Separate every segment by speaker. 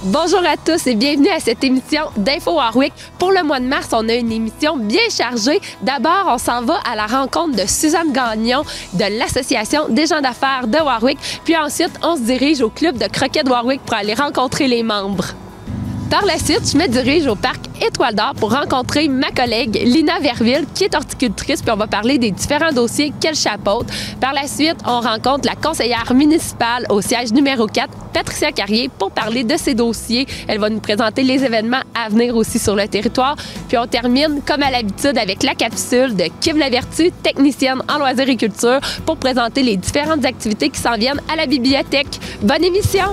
Speaker 1: Bonjour à tous et bienvenue à cette émission d'Info Warwick. Pour le mois de mars, on a une émission bien chargée. D'abord, on s'en va à la rencontre de Suzanne Gagnon de l'Association des gens d'affaires de Warwick. Puis ensuite, on se dirige au club de croquet de Warwick pour aller rencontrer les membres. Par la suite, je me dirige au parc Étoile d'Or pour rencontrer ma collègue Lina Verville, qui est horticultrice, puis on va parler des différents dossiers qu'elle chapeaute. Par la suite, on rencontre la conseillère municipale au siège numéro 4, Patricia Carrier, pour parler de ses dossiers. Elle va nous présenter les événements à venir aussi sur le territoire. Puis on termine, comme à l'habitude, avec la capsule de Kim Lavertu, technicienne en loisirs et culture, pour présenter les différentes activités qui s'en viennent à la bibliothèque. Bonne émission!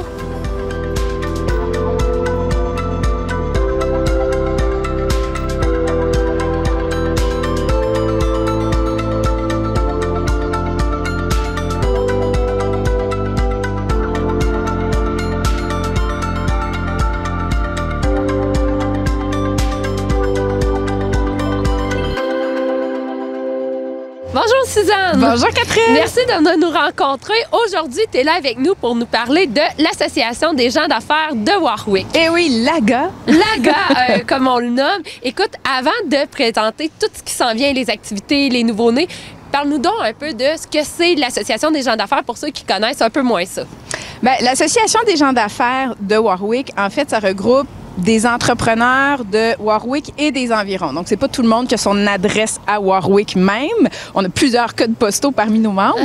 Speaker 1: Bonjour Suzanne!
Speaker 2: Bonjour Catherine!
Speaker 1: Merci de nous rencontrer. Aujourd'hui, tu es là avec nous pour nous parler de l'Association des gens d'affaires de Warwick.
Speaker 2: Eh oui, l'AGA!
Speaker 1: L'AGA, comme on le nomme. Écoute, avant de présenter tout ce qui s'en vient, les activités, les nouveaux-nés, parle-nous donc un peu de ce que c'est l'Association des gens d'affaires pour ceux qui connaissent un peu moins ça.
Speaker 2: Bien, l'Association des gens d'affaires de Warwick, en fait, ça regroupe des entrepreneurs de Warwick et des environs. Donc, c'est pas tout le monde qui a son adresse à Warwick même. On a plusieurs codes postaux parmi nos membres.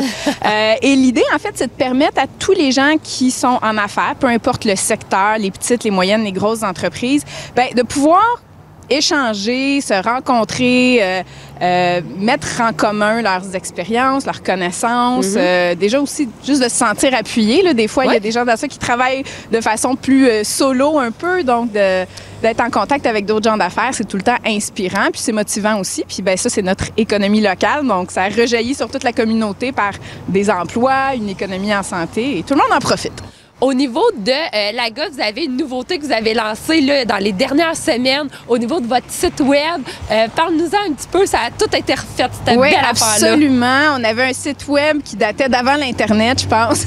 Speaker 2: Et l'idée, en fait, c'est de permettre à tous les gens qui sont en affaires, peu importe le secteur, les petites, les moyennes, les grosses entreprises, bien, de pouvoir échanger, se rencontrer, mettre en commun leurs expériences, leurs connaissances. Déjà aussi, juste de se sentir appuyé. Là. Des fois, il y a des gens dans ça qui travaillent de façon plus solo un peu. Donc, d'être en contact avec d'autres gens d'affaires, c'est tout le temps inspirant. Puis c'est motivant aussi. Puis ben ça, c'est notre économie locale. Donc, ça rejaillit sur toute la communauté par des emplois, une économie en santé. Et tout le monde en profite.
Speaker 1: Au niveau de l'AGA, vous avez une nouveauté que vous avez lancée là, dans les dernières semaines au niveau de votre site web. Parle-nous-en un petit peu, ça a tout été refait, cette belle affaire-là.
Speaker 2: Absolument. On avait un site web qui datait d'avant l'Internet, je pense.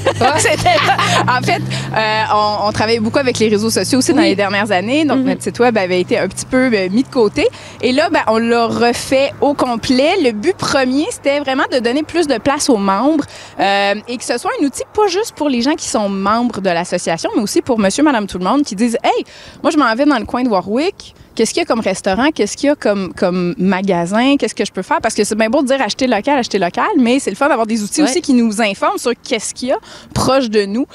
Speaker 2: En fait, on travaillait beaucoup avec les réseaux sociaux aussi dans les dernières années. Donc, notre site web avait été un petit peu mis de côté. Et là, ben, on l'a refait au complet. Le but premier, c'était vraiment de donner plus de place aux membres et que ce soit un outil pas juste pour les gens qui sont membres de l'association, mais aussi pour monsieur, madame, tout le monde qui disent « Hey, moi, je m'en vais dans le coin de Warwick. Qu'est-ce qu'il y a comme restaurant? Qu'est-ce qu'il y a comme magasin? Qu'est-ce que je peux faire? » Parce que c'est bien beau de dire acheter local, mais c'est le fun d'avoir des outils aussi qui nous informent sur qu'est-ce qu'il y a proche de nous.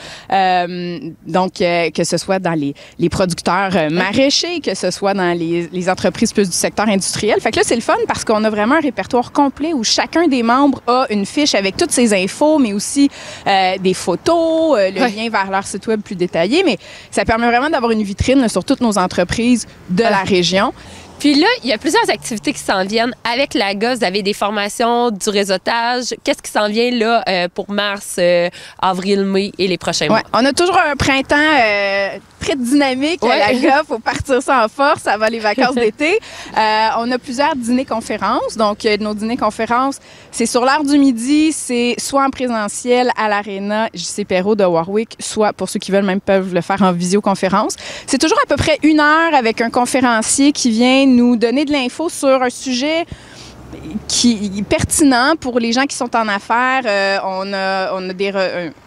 Speaker 2: Donc, que ce soit dans les producteurs maraîchers, que ce soit dans les entreprises plus du secteur industriel. Fait que là, c'est le fun parce qu'on a vraiment un répertoire complet où chacun des membres a une fiche avec toutes ses infos, mais aussi des photos, le lien vers leur site web plus détaillé. Mais ça permet vraiment d'avoir une vitrine là, sur toutes nos entreprises de la région.
Speaker 1: Puis là, il y a plusieurs activités qui s'en viennent avec l'AGA. Vous avez des formations, du réseautage. Qu'est-ce qui s'en vient là pour mars, avril, mai et les prochains mois?
Speaker 2: On a toujours un printemps très dynamique à l'AGA. Faut partir ça en force avant les vacances d'été. On a plusieurs dîners-conférences. Donc, nos dîners-conférences, c'est sur l'heure du midi. C'est soit en présentiel à l'Arena JC Perrault de Warwick, soit pour ceux qui veulent même peuvent le faire en visioconférence. C'est toujours à peu près 1 heure avec un conférencier qui vient nous donner de l'info sur un sujet qui est pertinent pour les gens qui sont en affaires. On a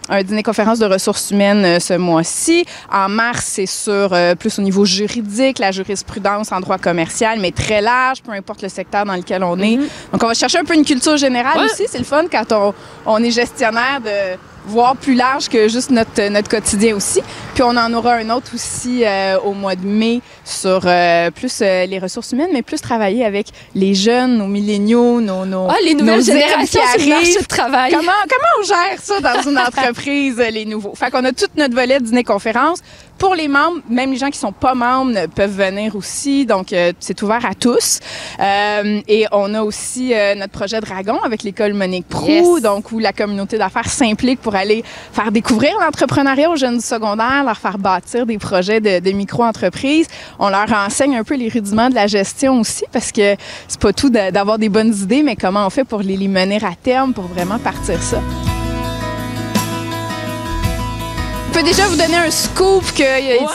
Speaker 2: un dîner-conférence de ressources humaines ce mois-ci. En mars, c'est sur plus au niveau juridique, la jurisprudence en droit commercial, mais très large, peu importe le secteur dans lequel on est. Donc, on va chercher un peu une culture générale aussi. C'est le fun quand on est gestionnaire de voir plus large que juste notre quotidien aussi. Puis on en aura un autre aussi au mois de mai sur plus les ressources humaines, mais plus travailler avec les jeunes, nos milléniaux,
Speaker 1: les nouvelles générations sur le marché de travail.
Speaker 2: Comment on gère ça dans une entreprise, les nouveaux? Fait qu'on a tout notre volet de dîner-conférence. Pour les membres, même les gens qui sont pas membres peuvent venir aussi. Donc, c'est ouvert à tous. Et on a aussi notre projet Dragon avec l'école Monique Proulx, donc où la communauté d'affaires s'implique pour aller faire découvrir l'entrepreneuriat aux jeunes du secondaire, leur faire bâtir des projets de micro-entreprises. On leur enseigne un peu les rudiments de la gestion aussi parce que c'est pas tout d'avoir des bonnes idées, mais comment on fait pour les mener à terme pour vraiment partir ça. peux déjà vous donner un scoop que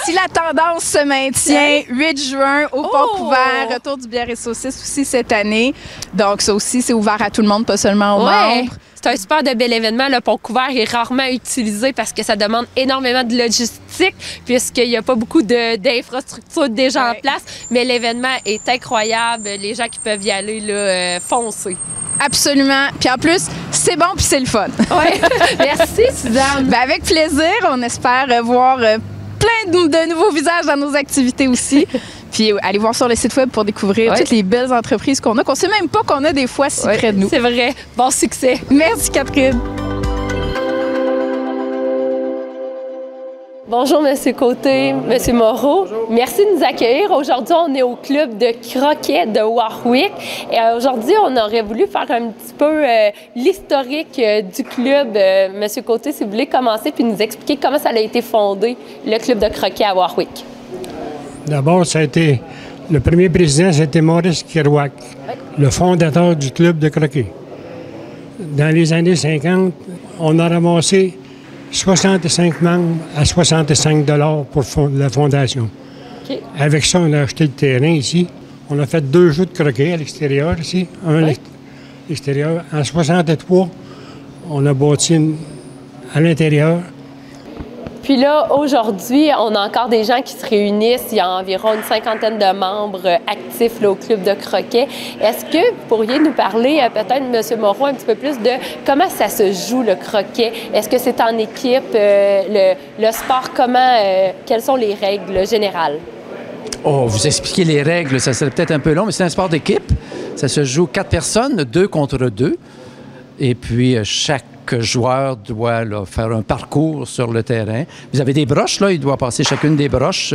Speaker 2: si la tendance se maintient, 8 juin au Pont Couvert, retour du bière et saucisse aussi cette année. Donc ça aussi, c'est ouvert à tout le monde, pas seulement aux membres.
Speaker 1: C'est un super de bel événement. Le Pont Couvert est rarement utilisé parce que ça demande énormément de logistique puisqu'il n'y a pas beaucoup d'infrastructures déjà en place. Mais l'événement est incroyable. Les gens qui peuvent y aller, là, foncez.
Speaker 2: Absolument. Puis en plus, c'est bon puis c'est le fun.
Speaker 1: Oui. Merci, Suzanne.
Speaker 2: Ben, avec plaisir. On espère voir plein de nouveaux visages dans nos activités aussi. Puis allez voir sur le site web pour découvrir toutes les belles entreprises qu'on a, qu'on sait même pas qu'on a des fois si près de nous.
Speaker 1: C'est vrai. Bon succès.
Speaker 2: Merci, Catherine.
Speaker 1: Bonjour, M. Côté, M. Moreau. Bonjour. Merci de nous accueillir. Aujourd'hui, on est au club de croquet de Warwick. Et aujourd'hui, on aurait voulu faire un petit peu l'historique du club. M. Côté, si vous voulez commencer puis nous expliquer comment ça a été fondé, le club de croquet à Warwick.
Speaker 3: D'abord, ça a été... Le premier président, c'était Maurice Kerouac, le fondateur du club de croquet. Dans les années 50, on a ramassé 65 membres à 65 $ pour la fondation. Okay. Avec ça, on a acheté le terrain ici. On a fait 2 jeux de croquet à l'extérieur ici, un à l'extérieur. En 63, on a bâti à l'intérieur.
Speaker 1: Puis là, aujourd'hui, on a encore des gens qui se réunissent. Il y a environ une 50aine de membres actifs là, au club de croquet. Est-ce que vous pourriez nous parler, peut-être, M. Moreau, un petit peu plus de comment ça se joue, le croquet? Est-ce que c'est en équipe? Le sport, quelles sont les règles générales?
Speaker 4: Oh, vous expliquer les règles, ça serait peut-être un peu long, mais c'est un sport d'équipe. Ça se joue 4 personnes, 2 contre 2. Et puis, chaque joueur doit là, faire un parcours sur le terrain. Vous avez des broches, là, il doit passer chacune des broches.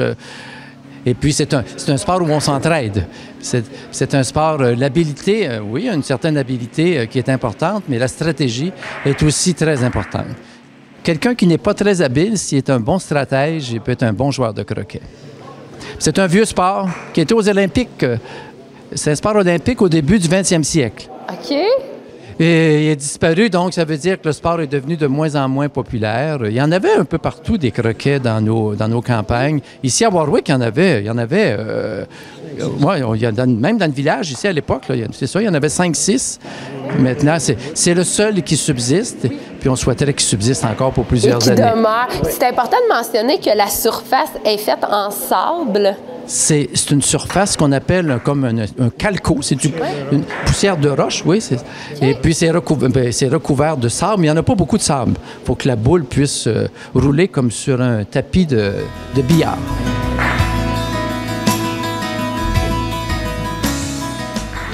Speaker 4: Et puis, c'est un sport où on s'entraide. C'est un sport, l'habilité, oui, il y a une certaine habilité qui est importante, mais la stratégie est aussi très importante. Quelqu'un qui n'est pas très habile, s'il est un bon stratège, il peut être un bon joueur de croquet. C'est un vieux sport qui était aux Olympiques. C'est un sport olympique au début du 20e siècle.
Speaker 1: OK.
Speaker 4: Et il a disparu, donc ça veut dire que le sport est devenu de moins en moins populaire. Il y en avait un peu partout des croquets dans nos campagnes. Ici à Warwick, il y en avait même dans le village, ici à l'époque, c'est ça, il y en avait 5-6. Maintenant, c'est le seul qui subsiste, puis on souhaiterait qu'il subsiste encore pour plusieurs années.
Speaker 1: Demeure. C'est important de mentionner que la surface est faite en sable.
Speaker 4: C'est une surface qu'on appelle comme un calco. C'est une poussière de roche, oui. Et puis, c'est recouvert de sable, mais il n'y en a pas beaucoup de sable. Il faut que la boule puisse rouler comme sur un tapis de billard.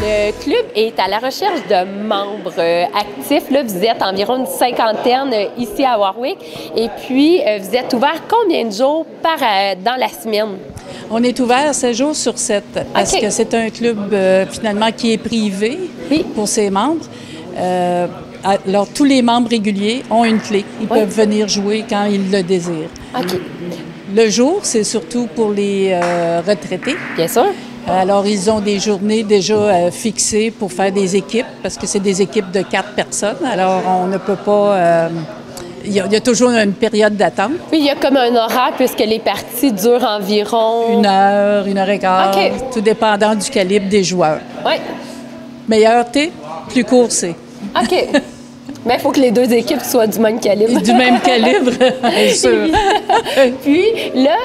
Speaker 1: Le club est à la recherche de membres actifs. Là, vous êtes environ une 50aine ici à Warwick. Et puis, vous êtes ouvert combien de jours dans la semaine?
Speaker 5: On est ouvert 7 jours sur 7 parce que c'est un club finalement qui est privé pour ses membres. Alors, tous les membres réguliers ont une clé. Ils peuvent venir jouer quand ils le désirent.
Speaker 1: OK.
Speaker 5: Le jour, c'est surtout pour les retraités.
Speaker 1: Bien sûr.
Speaker 5: Alors, ils ont des journées déjà fixées pour faire des équipes parce que c'est des équipes de 4 personnes. Alors, on ne peut pas... Il y a toujours une période d'attente.
Speaker 1: Oui, il y a comme un horaire puisque les parties durent environ...
Speaker 5: 1 heure, 1 heure et quart, tout dépendant du calibre des joueurs.
Speaker 1: Oui.
Speaker 5: Meilleur thé, plus court c'est.
Speaker 1: OK. Mais il faut que les 2 équipes soient du même calibre.
Speaker 5: Du même calibre, bien sûr.
Speaker 1: Puis là,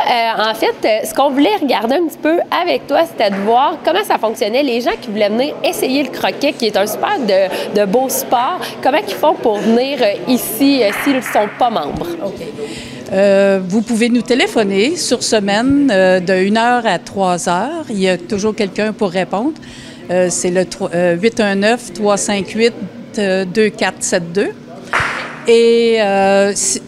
Speaker 1: en fait, ce qu'on voulait regarder un petit peu avec toi, c'était de voir comment ça fonctionnait. Les gens qui voulaient venir essayer le croquet, qui est un super de beau sport, comment ils font pour venir ici s'ils ne sont pas membres?
Speaker 5: OK. Vous pouvez nous téléphoner sur semaine de 1h à 3h. Il y a toujours quelqu'un pour répondre. C'est le 819-358-2472. Et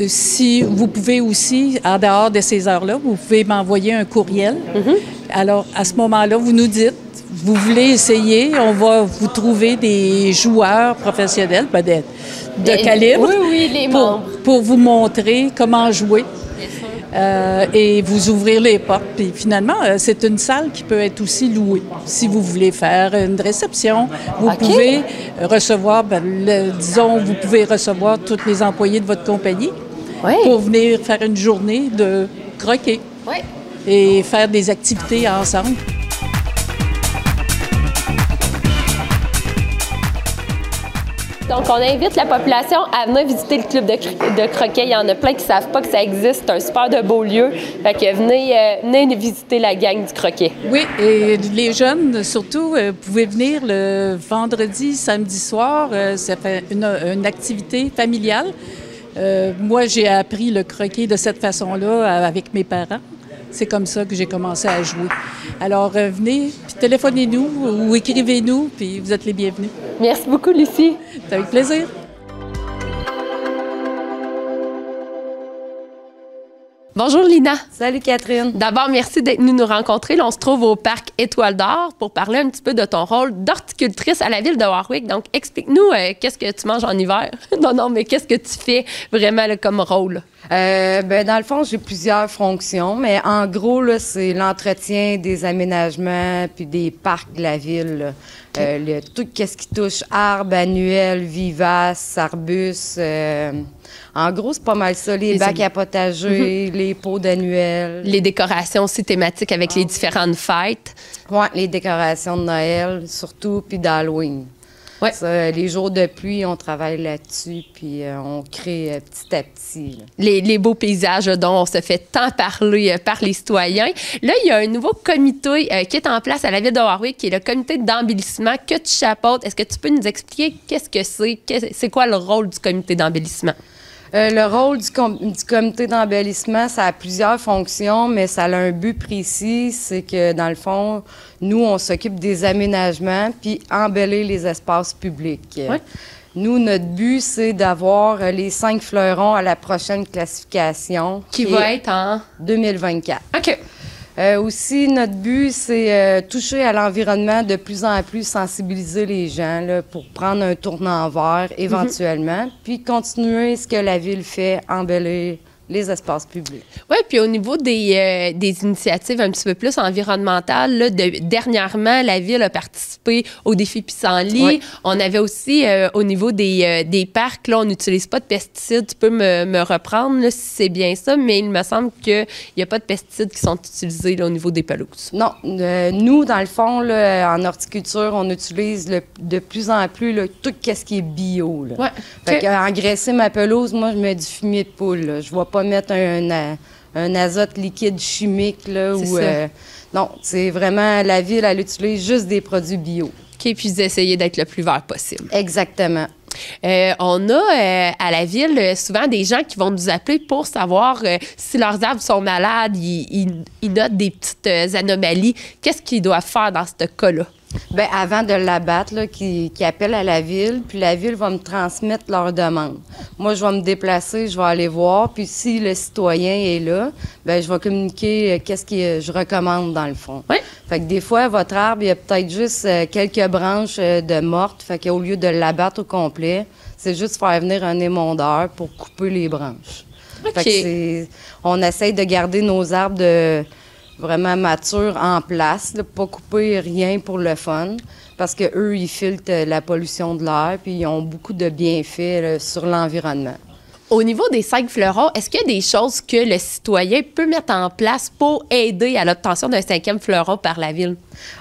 Speaker 5: si vous pouvez aussi, en dehors de ces heures-là, vous pouvez m'envoyer un courriel. Alors, à ce moment-là, vous nous dites, vous voulez essayer, on va vous trouver des joueurs professionnels, de calibre,
Speaker 1: les membres.
Speaker 5: Pour vous montrer comment jouer. Et vous ouvrir les portes. Puis finalement, c'est une salle qui peut être aussi louée. Si vous voulez faire une réception, vous pouvez recevoir, disons, vous pouvez recevoir tous les employés de votre compagnie.
Speaker 1: Oui.
Speaker 5: pour venir faire une journée de croquet
Speaker 1: Oui.
Speaker 5: et faire des activités ensemble.
Speaker 1: Donc, on invite la population à venir visiter le club de croquet. Il y en a plein qui ne savent pas que ça existe. C'est un super de beau lieu. Fait que venez visiter la gang du croquet.
Speaker 5: Oui, et les jeunes, surtout, pouvez venir le vendredi, samedi soir. Ça fait une activité familiale. Moi, j'ai appris le croquet de cette façon-là avec mes parents. C'est comme ça que j'ai commencé à jouer. Alors, venez, puis téléphonez-nous ou écrivez-nous, puis vous êtes les bienvenus.
Speaker 1: Merci beaucoup, Lucie.
Speaker 5: C'est avec plaisir.
Speaker 1: Bonjour, Lina.
Speaker 6: Salut Catherine.
Speaker 1: D'abord, merci d'être venue nous rencontrer. Là, on se trouve au parc Étoile d'Or pour parler un petit peu de ton rôle d'horticultrice à la ville de Warwick. Donc, explique-nous qu'est-ce que tu manges en hiver. Non, mais qu'est-ce que tu fais vraiment là, comme rôle?
Speaker 6: Dans le fond, j'ai plusieurs fonctions, mais en gros, là, c'est l'entretien des aménagements puis des parcs de la ville. Tout ce qui touche arbres, annuels, vivaces, arbustes. En gros, c'est pas mal ça. Les bacs à potager, les pots d'annuels.
Speaker 1: Les décorations aussi thématiques avec les différentes fêtes.
Speaker 6: Oui, les décorations de Noël, surtout, puis d'Halloween.
Speaker 1: Ouais.
Speaker 6: Ça, les jours de pluie, on travaille là-dessus, puis on crée petit à petit. Là.
Speaker 1: Les beaux paysages dont on se fait tant parler par les citoyens. Là, il y a un nouveau comité qui est en place à la ville de Warwick, qui est le comité d'embellissement que tu chapeautes. Est-ce que tu peux nous expliquer qu'est-ce que c'est? C'est quoi le rôle du comité d'embellissement?
Speaker 6: Le rôle du comité d'embellissement, ça a plusieurs fonctions, mais ça a un but précis, c'est que, dans le fond, nous, on s'occupe des aménagements puis embellir les espaces publics.
Speaker 1: Ouais.
Speaker 6: Nous, notre but, c'est d'avoir les 5 fleurons à la prochaine classification.
Speaker 1: Qui va être en
Speaker 6: 2024.
Speaker 1: OK.
Speaker 6: Aussi, notre but, c'est toucher à l'environnement, de plus en plus sensibiliser les gens là, pour prendre un tournant vert éventuellement, puis continuer ce que la ville fait, embellir les espaces publics.
Speaker 1: Oui, puis au niveau des initiatives un petit peu plus environnementales, là, dernièrement, la Ville a participé au défi Pissenlit.
Speaker 6: Oui.
Speaker 1: On avait aussi, au niveau des parcs, là, on n'utilise pas de pesticides. Tu peux me reprendre là, si c'est bien ça, mais il me semble qu'il n'y a pas de pesticides qui sont utilisés là, au niveau des pelouses.
Speaker 6: Non. Nous, dans le fond, là, en horticulture, on utilise de plus en plus là, tout ce qui est bio. Là.
Speaker 1: Ouais.
Speaker 6: Fait qu'engraisser ma pelouse, moi, je mets du fumier de poule. Là. Je ne vais pas mettre un azote liquide chimique. Là, non, c'est vraiment, la ville, elle utilise juste des produits bio.
Speaker 1: OK, puis d'essayer d'être le plus vert possible.
Speaker 6: Exactement.
Speaker 1: On a à la ville souvent des gens qui vont nous appeler pour savoir si leurs arbres sont malades, ils notent des petites anomalies. Qu'est-ce qu'ils doivent faire dans ce cas-là?
Speaker 6: Bien, avant de l'abattre, là, qui appellent à la ville, puis la ville va me transmettre leur demande. Moi, je vais me déplacer, je vais aller voir, puis si le citoyen est là, bien, je vais communiquer qu'est-ce que je recommande dans le fond.
Speaker 1: Oui.
Speaker 6: Fait que des fois, votre arbre, il y a peut-être juste quelques branches de mortes, fait qu'au lieu de l'abattre au complet, c'est juste faire venir un émondeur pour couper les branches.
Speaker 1: OK.
Speaker 6: Fait que on essaye de garder nos arbres vraiment matures en place, là, pas couper rien pour le fun, parce que eux ils filtrent la pollution de l'air, puis ils ont beaucoup de bienfaits là, sur l'environnement.
Speaker 1: Au niveau des 5 fleurons, est-ce qu'il y a des choses que le citoyen peut mettre en place pour aider à l'obtention d'un 5e fleuron par la ville?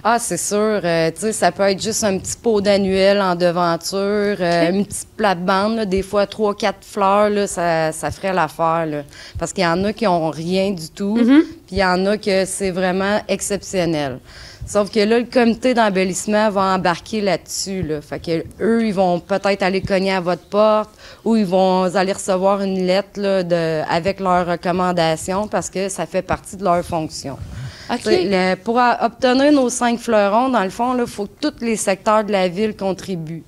Speaker 6: Ah, c'est sûr. Tu sais, ça peut être juste un petit pot d'annuel en devanture, une petite plate-bande, là, des fois 3-4 fleurs, là, ça ferait l'affaire. Là. Parce qu'il y en a qui n'ont rien du tout, puis il y en a que c'est vraiment exceptionnel. Sauf que là, le comité d'embellissement va embarquer là-dessus. Là. Fait que eux, ils vont peut-être aller cogner à votre porte ou vous allez recevoir une lettre là, avec leurs recommandations parce que ça fait partie de leur fonction.
Speaker 1: OK.
Speaker 6: Pour obtenir nos 5 fleurons, dans le fond, il faut que tous les secteurs de la ville contribuent.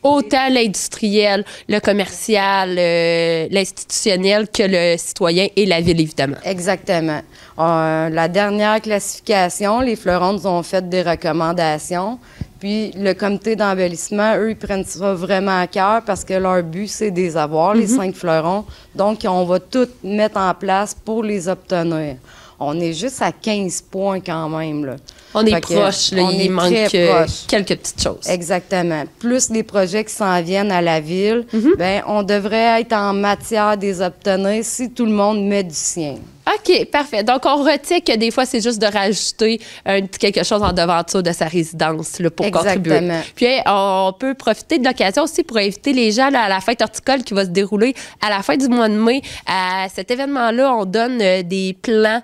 Speaker 1: Autant l'industriel, le commercial, l'institutionnel que le citoyen et la ville, évidemment.
Speaker 6: Exactement. La dernière classification, les fleurons nous ont fait des recommandations. Puis le comité d'embellissement, eux, ils prennent ça vraiment à cœur parce que leur but, c'est de les avoir, les 5 fleurons. Donc, on va tout mettre en place pour les obtenir. On est juste à 15 points quand même, là.
Speaker 1: On est
Speaker 6: Fait que,
Speaker 1: proche, là, il manque quelques petites choses.
Speaker 6: Exactement. Plus les projets qui s'en viennent à la ville, ben on devrait être en matière des obtenir si tout le monde met du sien.
Speaker 1: OK, parfait. Donc, on retient que des fois, c'est juste de rajouter quelque chose en devanture de sa résidence là, pour
Speaker 6: Exactement.
Speaker 1: contribuer. Puis, on peut profiter de l'occasion aussi pour inviter les gens là, à la fête horticole qui va se dérouler à la fin du mois de mai. À cet événement-là, on donne des plants,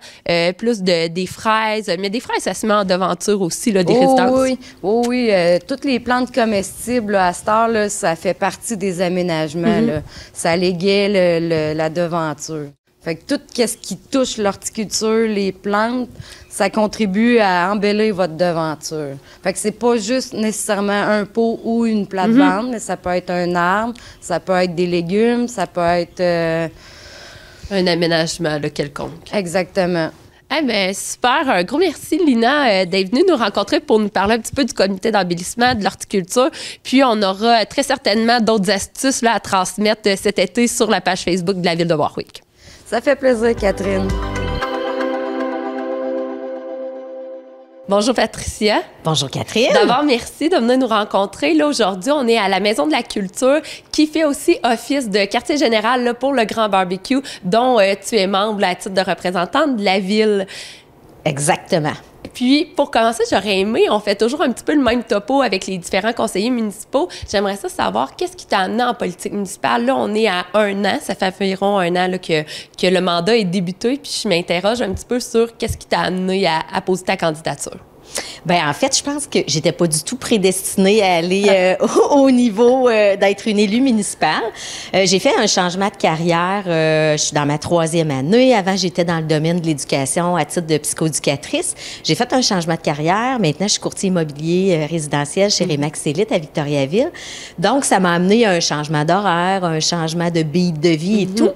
Speaker 1: plus des fraises. Mais des fraises, ça se met en devanture aussi, là, des résidences.
Speaker 6: Oui. Toutes les plantes comestibles, là, à cette heure, là, ça fait partie des aménagements. Là. Ça léguait la devanture. Fait que tout ce qui touche l'horticulture, les plantes, ça contribue à embellir votre devanture. Fait que c'est pas juste nécessairement un pot ou une plate-bande, mais ça peut être un arbre, ça peut être des légumes, ça peut être...
Speaker 1: un aménagement là, quelconque.
Speaker 6: Exactement.
Speaker 1: Eh bien, super. Un gros merci, Lina, d'être venue nous rencontrer pour nous parler un petit peu du comité d'embellissement, de l'horticulture. Puis, on aura très certainement d'autres astuces là, à transmettre cet été sur la page Facebook de la Ville de Warwick.
Speaker 6: Ça fait plaisir, Catherine.
Speaker 1: Bonjour, Patricia.
Speaker 7: Bonjour, Catherine.
Speaker 1: D'abord, merci de venir nous rencontrer. Là, aujourd'hui, on est à la Maison de la Culture qui fait aussi office de quartier général là, pour le Grand Barbecue, dont tu es membre à titre de représentante de la Ville.
Speaker 7: Exactement.
Speaker 1: Puis, pour commencer, j'aurais aimé, on fait toujours un petit peu le même topo avec les différents conseillers municipaux. J'aimerais ça savoir, qu'est-ce qui t'a amené en politique municipale? Là, on est à 1 an, ça fait environ 1 an là, que le mandat est débuté, puis je m'interroge un petit peu sur qu'est-ce qui t'a amené à poser ta candidature.
Speaker 7: Bien, en fait, je pense que j'étais pas du tout prédestinée à aller au niveau d'être une élue municipale. J'ai fait un changement de carrière. Je suis dans ma 3e année. Avant, j'étais dans le domaine de l'éducation à titre de psychoéducatrice. J'ai fait un changement de carrière. Maintenant, je suis courtier immobilier résidentiel chez Remax Élite à Victoriaville. Donc, ça m'a amené à un changement d'horaire, un changement de beat de vie et tout.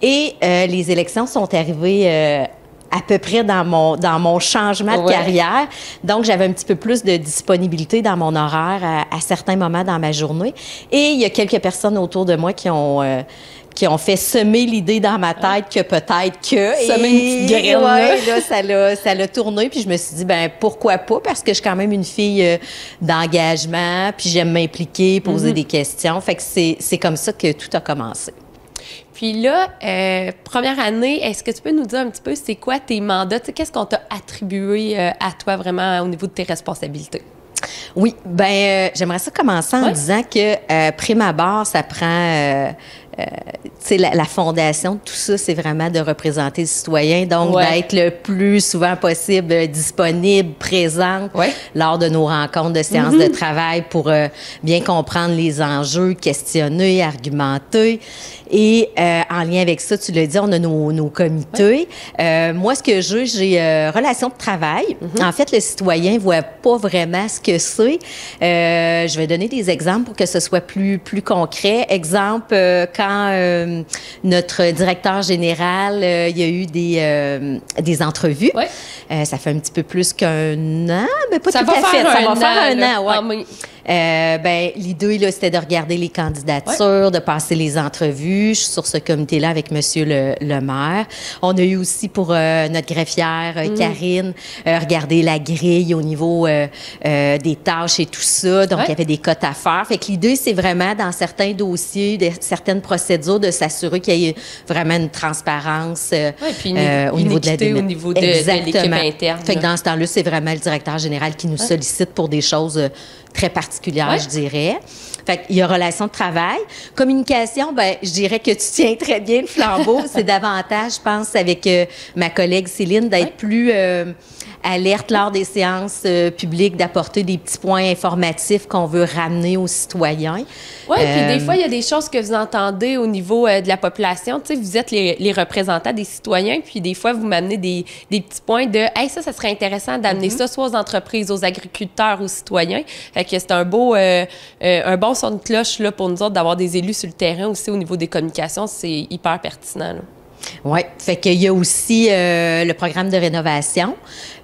Speaker 7: Et les élections sont arrivées à peu près dans mon changement de carrière. Donc, j'avais un petit peu plus de disponibilité dans mon horaire à certains moments dans ma journée. Et il y a quelques personnes autour de moi qui ont fait semer l'idée dans ma tête que peut-être que...
Speaker 1: Semer une petite graine.
Speaker 7: Là, ça l'a tourné. Puis je me suis dit, ben pourquoi pas? Parce que je suis quand même une fille d'engagement, puis j'aime m'impliquer, poser des questions. Fait que c'est comme ça que tout a commencé.
Speaker 1: Puis là, première année, est-ce que tu peux nous dire un petit peu c'est quoi tes mandats? Tu sais, qu'est-ce qu'on t'a attribué à toi vraiment au niveau de tes responsabilités?
Speaker 7: Oui, ben j'aimerais ça commencer en disant que prime abord, ça prend... tu sais, la fondation de tout ça, c'est vraiment de représenter le citoyen, donc d'être le plus souvent possible disponible, présente lors de nos rencontres de séances de travail pour bien comprendre les enjeux, questionner, argumenter. Et en lien avec ça, tu l'as dit, on a nos comités. Moi, ce que j'ai relations de travail. En fait, le citoyen voit pas vraiment ce que c'est. Je vais donner des exemples pour que ce soit plus concret. Exemple, quand notre directeur général, il y a eu des entrevues. Ça fait un petit peu plus qu'1 an, mais pas tout à fait. Ça va faire un an, ben, l'idée, là, c'était de regarder les candidatures, de passer les entrevues. Je suis sur ce comité-là avec monsieur le maire. On a eu aussi pour notre greffière, Karine, regarder la grille au niveau des tâches et tout ça. Donc, il y avait des cotes à faire. Fait que l'idée, c'est vraiment, dans certains dossiers, certaines procédures, de s'assurer qu'il y ait vraiment une transparence au niveau de la démarche.
Speaker 1: Au niveau de l'équipe interne.
Speaker 7: Fait que dans ce temps-là, c'est vraiment le directeur général qui nous sollicite pour des choses très particulière, je dirais. Fait qu'il y a relation de travail. Communication, ben, je dirais que tu tiens très bien le flambeau. C'est davantage, je pense, avec ma collègue Céline, d'être plus alerte lors des séances publiques, d'apporter des petits points informatifs qu'on veut ramener aux citoyens.
Speaker 1: Oui, puis des fois, il y a des choses que vous entendez au niveau de la population. Tu sais, vous êtes les représentants des citoyens, puis des fois, vous m'amenez des petits points de « Hey, ça serait intéressant d'amener ça soit aux entreprises, aux agriculteurs, aux citoyens. » Fait que c'est un bon son de cloche là, pour nous autres d'avoir des élus sur le terrain aussi au niveau des communications. C'est hyper pertinent, là.
Speaker 7: Oui, fait qu'il y a aussi le programme de rénovation.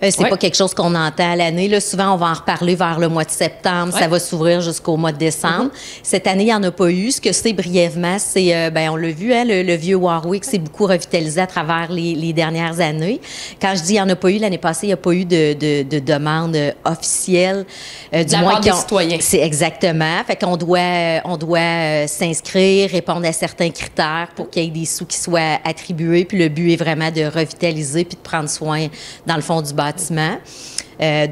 Speaker 7: C'est pas quelque chose qu'on entend à l'année. Là, souvent, on va en reparler vers le mois de septembre. Ça va s'ouvrir jusqu'au mois de décembre. Cette année, il n'y en a pas eu. Ce que c'est brièvement, c'est, on l'a vu, hein, le vieux Warwick s'est beaucoup revitalisé à travers les dernières années. Quand je dis il n'y en a pas eu, l'année passée, il n'y a pas eu de demande officielle.
Speaker 1: Du moins des citoyens.
Speaker 7: C'est exactement. Fait qu'on doit s'inscrire, répondre à certains critères pour qu'il y ait des sous qui soient attribués. Puis le but est vraiment de revitaliser puis de prendre soin, dans le fond, du bâtiment.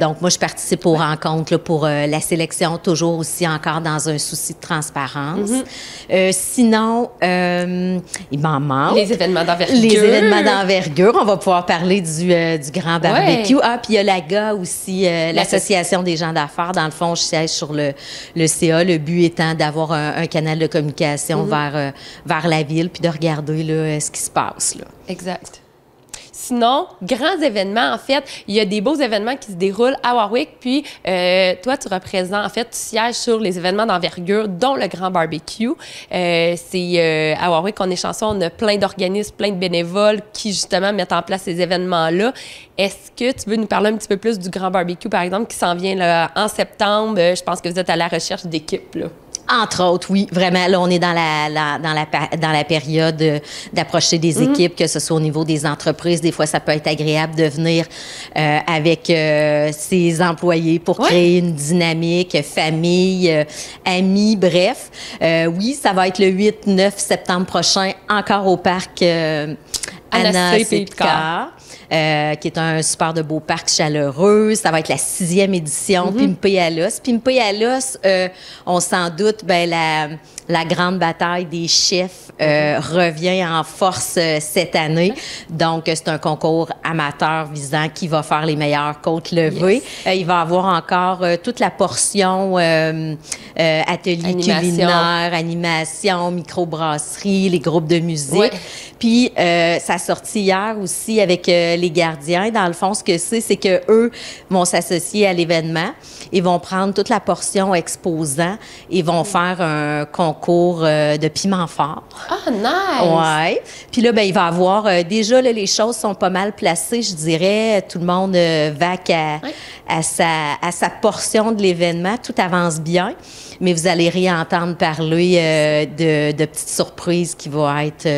Speaker 7: Donc, moi, je participe aux rencontres là, pour la sélection, toujours aussi encore dans un souci de transparence. Sinon, il m'en manque.
Speaker 1: Les événements d'envergure.
Speaker 7: Les événements d'envergure. On va pouvoir parler du grand barbecue. Ah, puis il y a l'AGA aussi, l'Association des gens d'affaires. Dans le fond, je siège sur le CA. Le but étant d'avoir un canal de communication vers la ville puis de regarder là, ce qui se passe. Là.
Speaker 1: Exact. Sinon, grands événements, en fait, il y a des beaux événements qui se déroulent à Warwick, puis toi, tu représentes, en fait, tu sièges sur les événements d'envergure, dont le Grand Barbecue. C'est à Warwick qu'on est chanceux, on a plein d'organismes, plein de bénévoles qui, justement, mettent en place ces événements-là. Est-ce que tu veux nous parler un petit peu plus du Grand Barbecue, par exemple, qui s'en vient là, en septembre? Je pense que vous êtes à la recherche d'équipes, là.
Speaker 7: Entre autres, oui, vraiment. Là, on est dans la période d'approcher des équipes, que ce soit au niveau des entreprises. Des fois, ça peut être agréable de venir avec ses employés pour créer une dynamique, famille, amis, bref. Oui, ça va être le 8-9 septembre prochain, encore au parc Anna Sitka. Qui est un super de beau parc chaleureux. Ça va être la 6e édition, Pimpé à l'os. Pimpé à l'os, on s'en doute, la grande bataille des chefs revient en force cette année. Donc, c'est un concours amateur visant qui va faire les meilleures côtes levées. Il va y avoir encore toute la portion atelier culinaire, animation, microbrasserie, les groupes de musique. Puis, ça a sorti hier aussi avec les gardiens. Dans le fond, ce que c'est que eux vont s'associer à l'événement. Ils vont prendre toute la portion exposant et vont faire un concours de piment fort.
Speaker 1: Ah, nice!
Speaker 7: Ouais. Puis là, il va y avoir... déjà, là, les choses sont pas mal placées, je dirais. Tout le monde vaque à sa portion de l'événement. Tout avance bien. Mais vous allez réentendre parler de petites surprises qui vont être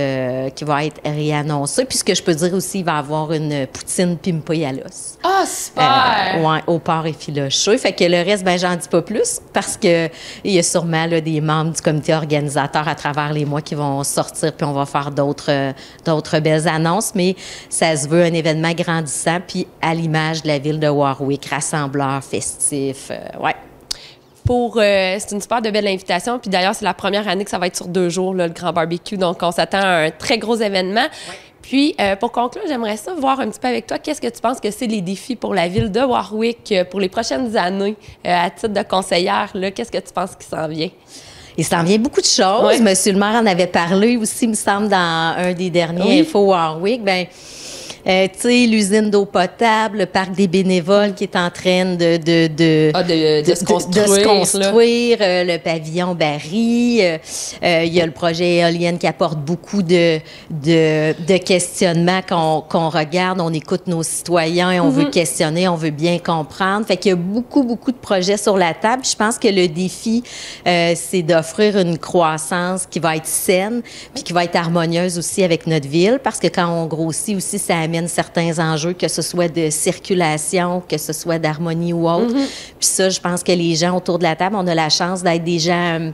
Speaker 7: réannoncées. Puis ce que je peux dire aussi, il va y avoir une poutine pimpée à l'os.
Speaker 1: Ah, super!
Speaker 7: Ouais, au porc effiloché. Fait que le reste, j'en dis pas plus parce que il y a sûrement là, des membres du comité organisateur à travers les mois qui vont sortir, puis on va faire d'autres belles annonces. Mais ça se veut un événement grandissant, puis à l'image de la ville de Warwick, rassembleur, festif, ouais.
Speaker 1: C'est une super de belle invitation. Puis d'ailleurs, c'est la première année que ça va être sur 2 jours, là, le Grand Barbecue. Donc, on s'attend à un très gros événement. Ouais. Puis, pour conclure, j'aimerais ça voir un petit peu avec toi. Qu'est-ce que tu penses que c'est les défis pour la ville de Warwick pour les prochaines années à titre de conseillère? Là, qu'est-ce que tu penses qui s'en vient?
Speaker 7: Il s'en vient beaucoup de choses. Ouais. Monsieur le maire en avait parlé aussi, il me semble, dans un des derniers Info Warwick. Tu sais, l'usine d'eau potable, le parc des bénévoles qui est en train de se construire, le pavillon Barry. Il y a le projet éolienne qui apporte beaucoup de questionnements qu'on regarde. On écoute nos citoyens et on veut questionner, on veut bien comprendre. Fait qu'il y a beaucoup de projets sur la table. Je pense que le défi, c'est d'offrir une croissance qui va être saine puis qui va être harmonieuse aussi avec notre ville, parce que quand on grossit aussi, ça amène certains enjeux, que ce soit de circulation, que ce soit d'harmonie ou autre. Puis ça, je pense que les gens autour de la table, on a la chance d'être des gens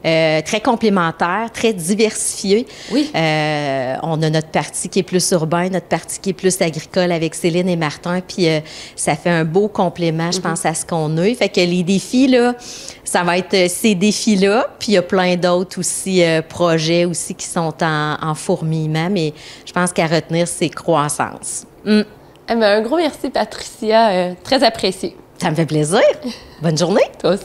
Speaker 7: très complémentaires, très diversifiés. Oui. On a notre parti qui est plus urbain, notre parti qui est plus agricole avec Céline et Martin, puis ça fait un beau complément, je pense, à ce qu'on a. Fait que les défis, là, ça va être ces défis-là, puis il y a plein d'autres aussi projets aussi qui sont en fourmillement, mais je pense qu'à retenir, c'est croissance.
Speaker 1: Un gros merci, Patricia. Très apprécié.
Speaker 7: Ça me fait plaisir. Bonne journée.
Speaker 1: Toi aussi.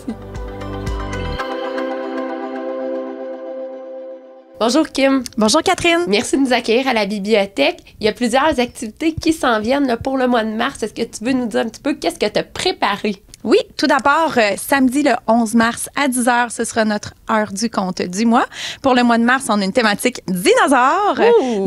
Speaker 1: Bonjour Kim.
Speaker 8: Bonjour Catherine.
Speaker 1: Merci de nous accueillir à la bibliothèque. Il y a plusieurs activités qui s'en viennent là, pour le mois de mars. Est-ce que tu veux nous dire un petit peu qu'est-ce que tu as préparé?
Speaker 2: Oui, tout d'abord, samedi le 11 mars à 10h, ce sera notre heure du conte du mois. Pour le mois de mars, on a une thématique dinosaures.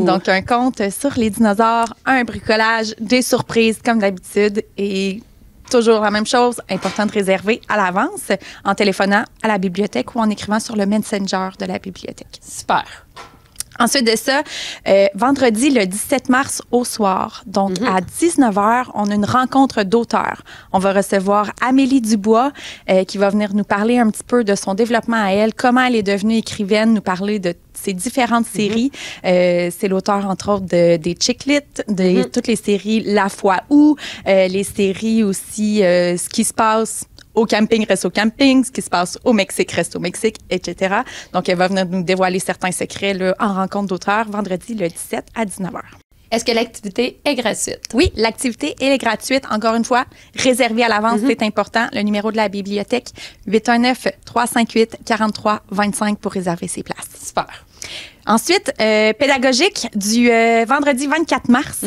Speaker 2: Donc, un conte sur les dinosaures, un bricolage, des surprises comme d'habitude et toujours la même chose, important de réserver à l'avance en téléphonant à la bibliothèque ou en écrivant sur le Messenger de la bibliothèque.
Speaker 1: Super.
Speaker 2: Ensuite de ça, vendredi, le 17 mars au soir, donc à 19h, on a une rencontre d'auteurs. On va recevoir Amélie Dubois qui va venir nous parler un petit peu de son développement à elle, comment elle est devenue écrivaine, nous parler de ses différentes séries. C'est l'auteur, entre autres, des Chick Lit, de toutes les séries La Foi Où, les séries aussi Ce qui se passe au camping reste au camping, ce qui se passe au Mexique reste au Mexique, etc. Donc, elle va venir nous dévoiler certains secrets là, en rencontre d'auteurs vendredi le 17 à 19h.
Speaker 1: Est-ce que l'activité est gratuite?
Speaker 2: Oui, l'activité est gratuite. Encore une fois, réservée à l'avance, c'est important. Le numéro de la bibliothèque, 819-358-4325 pour réserver ses places.
Speaker 1: Super.
Speaker 2: Ensuite, pédagogique du vendredi 24 mars.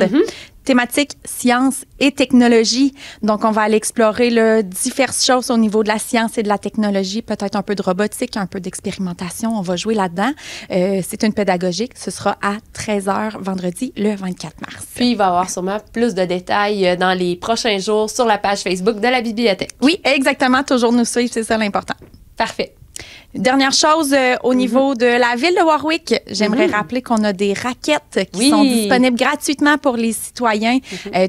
Speaker 2: Thématique sciences et technologie. Donc, on va aller explorer là, diverses choses au niveau de la science et de la technologie, peut-être un peu de robotique, un peu d'expérimentation. On va jouer là-dedans. C'est une pédagogique. Ce sera à 13h vendredi, le 24 mars.
Speaker 1: Puis, il va y avoir sûrement plus de détails dans les prochains jours sur la page Facebook de la bibliothèque.
Speaker 2: Oui, exactement. Toujours nous suivre, c'est ça l'important.
Speaker 1: Parfait.
Speaker 2: Dernière chose, au niveau de la ville de Warwick, j'aimerais rappeler qu'on a des raquettes qui sont disponibles gratuitement pour les citoyens.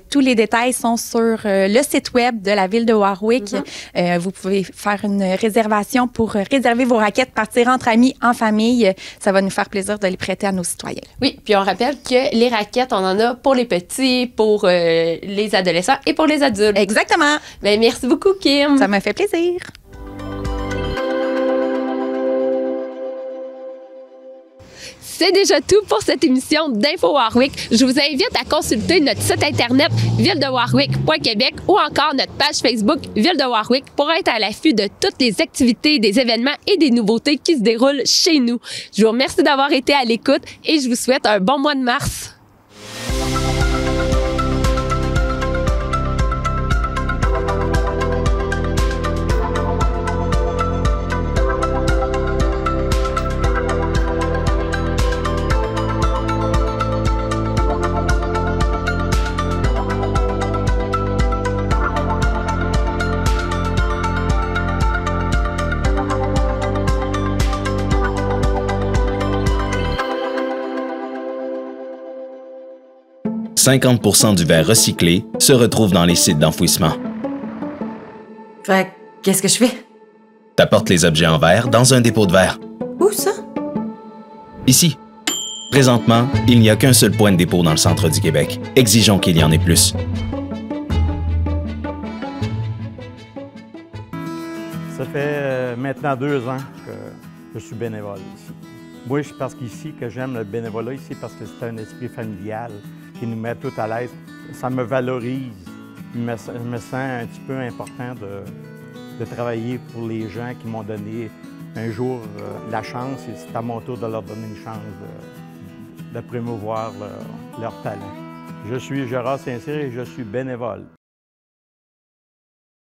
Speaker 2: Tous les détails sont sur le site web de la ville de Warwick. Vous pouvez faire une réservation pour réserver vos raquettes, partir entre amis, en famille. Ça va nous faire plaisir de les prêter à nos citoyens.
Speaker 1: Oui, puis on rappelle que les raquettes, on en a pour les petits, pour les adolescents et pour les adultes.
Speaker 2: Exactement.
Speaker 1: Bien, merci beaucoup, Kim.
Speaker 2: Ça m'a fait plaisir.
Speaker 1: C'est déjà tout pour cette émission d'Info Warwick. Je vous invite à consulter notre site internet villedewarwick.québec ou encore notre page Facebook Ville de Warwick pour être à l'affût de toutes les activités, des événements et des nouveautés qui se déroulent chez nous. Je vous remercie d'avoir été à l'écoute et je vous souhaite un bon mois de mars. «
Speaker 8: 50% du verre recyclé se retrouve dans les sites d'enfouissement. »
Speaker 9: Fait qu'est-ce que je fais?
Speaker 8: T'apportes les objets en verre dans un dépôt de verre.
Speaker 9: Où ça?
Speaker 8: Ici. Présentement, il n'y a qu'un seul point de dépôt dans le centre du Québec. Exigeons qu'il y en ait plus.
Speaker 10: Ça fait maintenant 2 ans que je suis bénévole ici. Moi, c'est parce qu'ici que j'aime le bénévolat ici parce que c'est un esprit familial qui nous met tout à l'aise. Ça me valorise. Je me sens un petit peu important de travailler pour les gens qui m'ont donné un jour la chance et c'est à mon tour de leur donner une chance de promouvoir leur talent. Je suis Gérard Saint-Cyr et je suis bénévole.